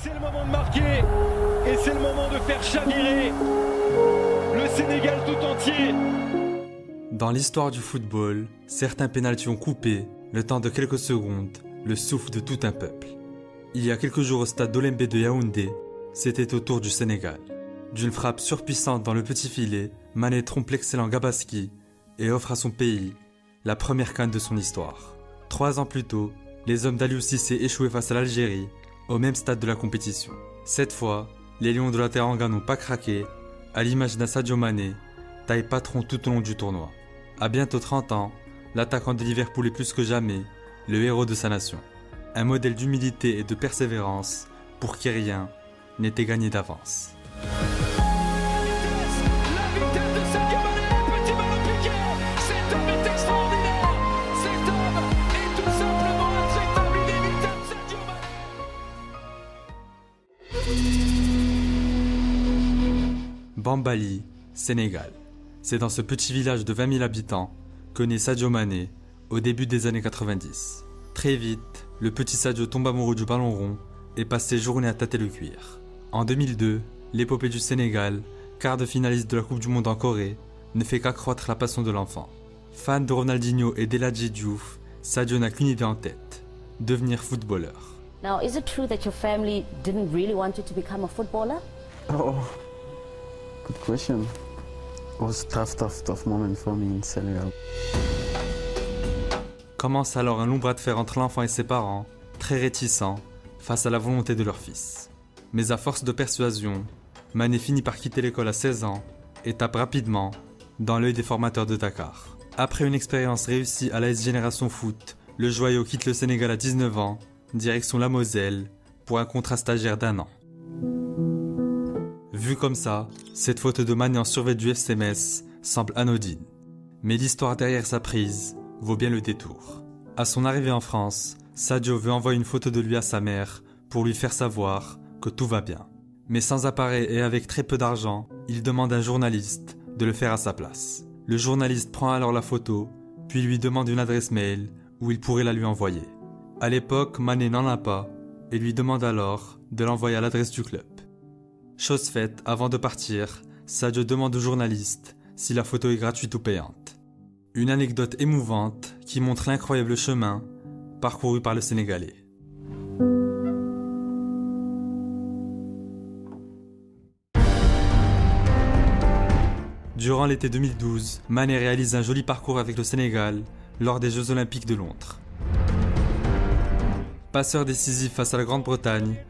C'est le moment de marquer et c'est le moment de faire chavirer le Sénégal tout entier. Dans l'histoire du football, certains pénaltys ont coupé, le temps de quelques secondes, le souffle de tout un peuple. Il y a quelques jours au stade d'Olembe de Yaoundé, c'était au tour du Sénégal. D'une frappe surpuissante dans le petit filet, Mané trompe l'excellent Gabaski et offre à son pays la première CAN de son histoire. 3 ans plus tôt, les hommes d'Aliou Cissé échouaient face à l'Algérie, au même stade de la compétition. Cette fois, les Lions de la Teranga n'ont pas craqué, à l'image d'un Sadio Mané, taille patron tout au long du tournoi. À bientôt 30 ans, l'attaquant de Liverpool est plus que jamais le héros de sa nation. Un modèle d'humilité et de persévérance pour qui rien n'était gagné d'avance. La vitesse de Sadio Mané, petit ballon piqué. Cet homme est extraordinaire. Cet homme est tout simplement intraitable, inévitable, Sadio Mané. Bambali, Sénégal. C'est dans ce petit village de 20 000 habitants que naît Sadio Mané au début des années 90. Très vite, le petit Sadio tombe amoureux du ballon rond et passe ses journées à tâter le cuir. En 2002, l'épopée du Sénégal, quart de finaliste de la Coupe du Monde en Corée, ne fait qu'accroître la passion de l'enfant. Fan de Ronaldinho et d'Eladji Diouf, Sadio n'a qu'une idée en tête, devenir footballeur. Now, is it true that your family didn't really want you to become a footballer? Oh, good question. It was a tough moment for me in Senegal. Commence alors un long bras de fer entre l'enfant et ses parents, très réticents face à la volonté de leur fils. Mais à force de persuasion, Mané finit par quitter l'école à 16 ans et tape rapidement dans l'œil des formateurs de Dakar. Après une expérience réussie à l'AS Génération Foot, le joyau quitte le Sénégal à 19 ans, direction la Moselle, pour un contrat stagiaire d'1 an. Vu comme ça, cette photo de Mané en survêt du FC Metz semble anodine. Mais l'histoire derrière sa prise vaut bien le détour. À son arrivée en France, Sadio veut envoyer une photo de lui à sa mère pour lui faire savoir que tout va bien. Mais sans appareil et avec très peu d'argent, il demande à un journaliste de le faire à sa place. Le journaliste prend alors la photo, puis lui demande une adresse mail où il pourrait la lui envoyer. À l'époque, Mané n'en a pas et lui demande alors de l'envoyer à l'adresse du club. Chose faite, avant de partir, Sadio demande au journaliste si la photo est gratuite ou payante. Une anecdote émouvante qui montre l'incroyable chemin parcouru par le Sénégalais. Durant l'été 2012, Mané réalise un joli parcours avec le Sénégal lors des Jeux Olympiques de Londres. Passeur décisif face à la Grande-Bretagne,